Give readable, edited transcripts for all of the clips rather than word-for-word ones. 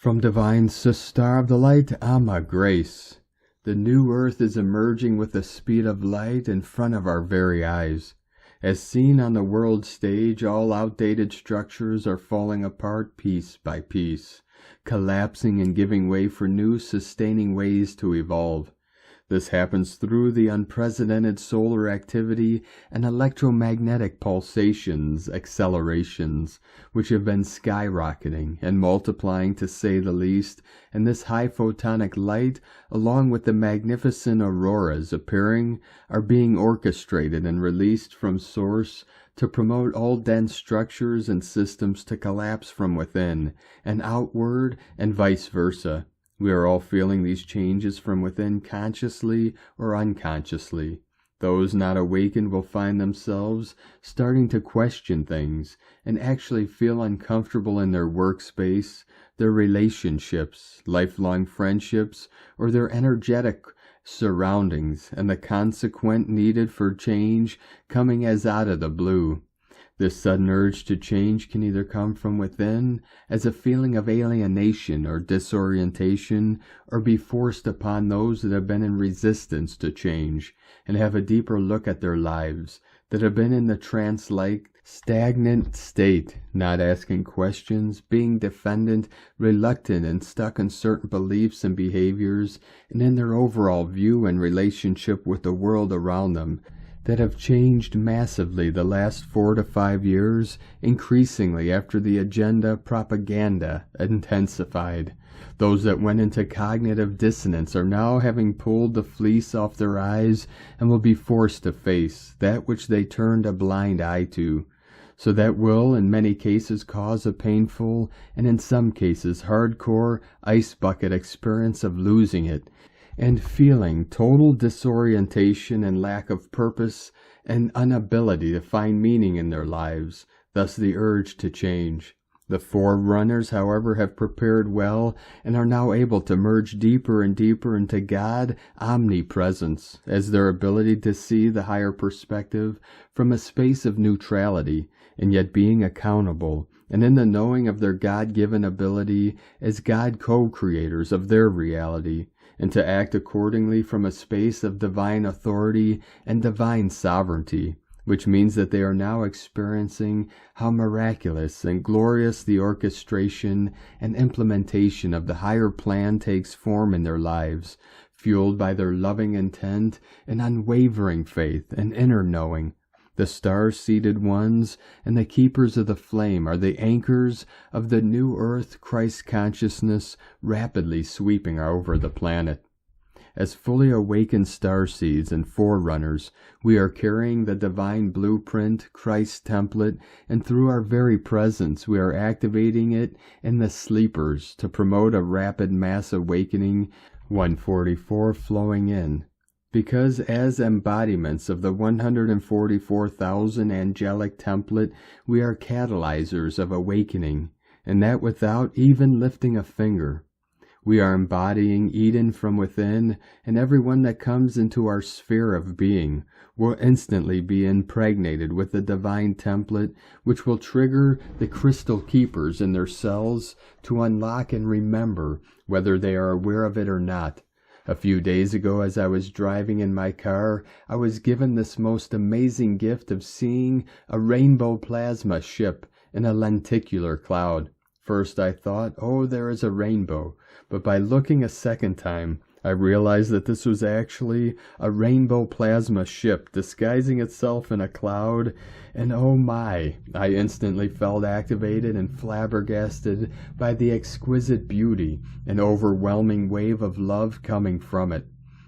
From divine sister of the light, Amma Grace. The new earth is emerging with the speed of light in front of our very eyes. As seen on the world stage, all outdated structures are falling apart piece by piece, collapsing and giving way for new sustaining ways to evolve. This happens through the unprecedented solar activity and electromagnetic pulsations, accelerations, which have been skyrocketing and multiplying to say the least, and this high photonic light, along with the magnificent auroras appearing, are being orchestrated and released from source to promote all dense structures and systems to collapse from within and outward and vice versa. We are all feeling these changes from within consciously or unconsciously. Those not awakened will find themselves starting to question things and actually feel uncomfortable in their workspace, their relationships, lifelong friendships, or their energetic surroundings, and the consequent needed for change coming as out of the blue. This sudden urge to change can either come from within as a feeling of alienation or disorientation, or be forced upon those that have been in resistance to change and have a deeper look at their lives, that have been in the trance-like, stagnant state, not asking questions, being defendant, reluctant, and stuck in certain beliefs and behaviors, and in their overall view and relationship with the world around them, that have changed massively the last 4 to 5 years, increasingly after the agenda propaganda intensified. Those that went into cognitive dissonance are now having pulled the fleece off their eyes and will be forced to face that which they turned a blind eye to. So that will in many cases cause a painful and in some cases hardcore ice bucket experience of losing it, and feeling total disorientation and lack of purpose and inability to find meaning in their lives, thus the urge to change. The forerunners, however, have prepared well and are now able to merge deeper and deeper into God omnipresence, as their ability to see the higher perspective from a space of neutrality, and yet being accountable, and in the knowing of their God-given ability as God co-creators of their reality, and to act accordingly from a space of divine authority and divine sovereignty, which means that they are now experiencing how miraculous and glorious the orchestration and implementation of the higher plan takes form in their lives, fueled by their loving intent and unwavering faith and inner knowing. The star-seated ones and the keepers of the flame are the anchors of the new earth Christ consciousness rapidly sweeping over the planet. As fully awakened starseeds and forerunners, we are carrying the divine blueprint, Christ's template, and through our very presence we are activating it in the sleepers to promote a rapid mass awakening, 144 flowing in. Because as embodiments of the 144,000 angelic template, we are catalyzers of awakening, and that without even lifting a finger. We are embodying Eden from within, and everyone that comes into our sphere of being will instantly be impregnated with the divine template, which will trigger the crystal keepers in their cells to unlock and remember, whether they are aware of it or not. A few days ago, as I was driving in my car, I was given this most amazing gift of seeing a rainbow plasma ship in a lenticular cloud. First I thought, oh, there is a rainbow, but by looking a second time, I realized that this was actually a rainbow plasma ship disguising itself in a cloud, and oh my, I instantly felt activated and flabbergasted by the exquisite beauty and overwhelming wave of love coming from it.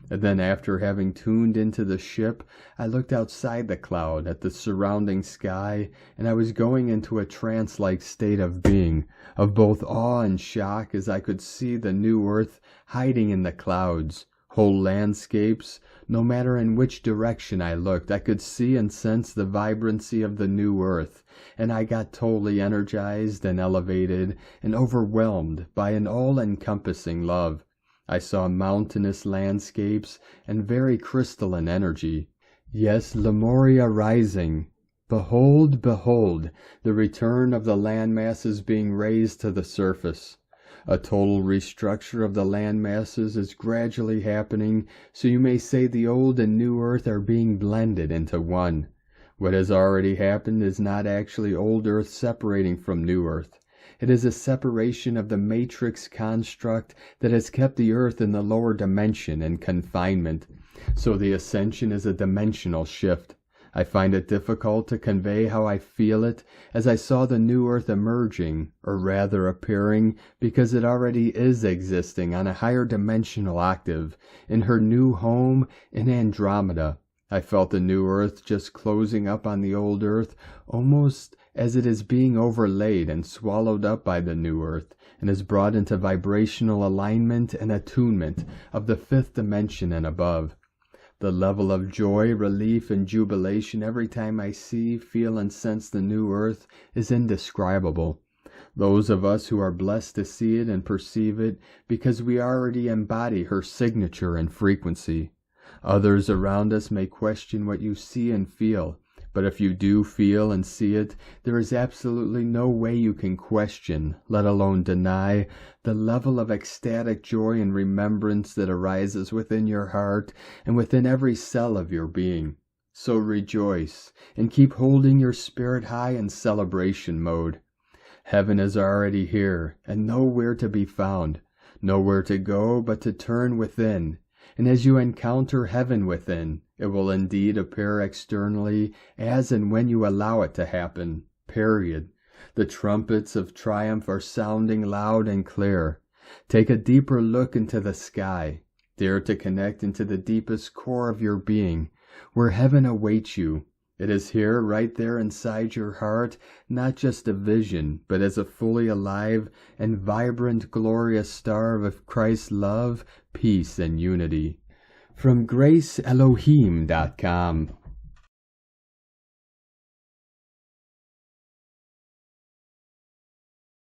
And then after having tuned into the ship, I looked outside the cloud at the surrounding sky, and I was going into a trance-like state of being, of both awe and shock, as I could see the new earth hiding in the clouds, whole landscapes. No matter in which direction I looked, I could see and sense the vibrancy of the new earth, and I got totally energized and elevated and overwhelmed by an all-encompassing love. I saw mountainous landscapes and very crystalline energy. Yes, Lemuria rising. Behold, behold, the return of the land masses being raised to the surface. A total restructure of the land masses is gradually happening, so you may say the old and new earth are being blended into one. What has already happened is not actually old earth separating from new earth. It is a separation of the matrix construct that has kept the earth in the lower dimension and confinement. So the ascension is a dimensional shift. I find it difficult to convey how I feel it as I saw the new earth emerging, or rather appearing, because it already is existing on a higher dimensional octave, in her new home in Andromeda. I felt the new earth just closing up on the old earth, almost as it is being overlaid and swallowed up by the new earth, and is brought into vibrational alignment and attunement of the fifth dimension and above. The level of joy, relief, and jubilation every time I see, feel, and sense the new earth is indescribable. Those of us who are blessed to see it and perceive it, because we already embody her signature and frequency. Others around us may question what you see and feel, but if you do feel and see it, there is absolutely no way you can question, let alone deny, the level of ecstatic joy and remembrance that arises within your heart and within every cell of your being. So rejoice, and keep holding your spirit high in celebration mode. Heaven is already here, and nowhere to be found, nowhere to go but to turn within. And as you encounter heaven within, it will indeed appear externally as and when you allow it to happen, period. The trumpets of triumph are sounding loud and clear. Take a deeper look into the sky. Dare to connect into the deepest core of your being, where heaven awaits you. It is here, right there inside your heart, not just a vision, but as a fully alive and vibrant, glorious star of Christ's love, peace, and unity. From GraceElohim.com.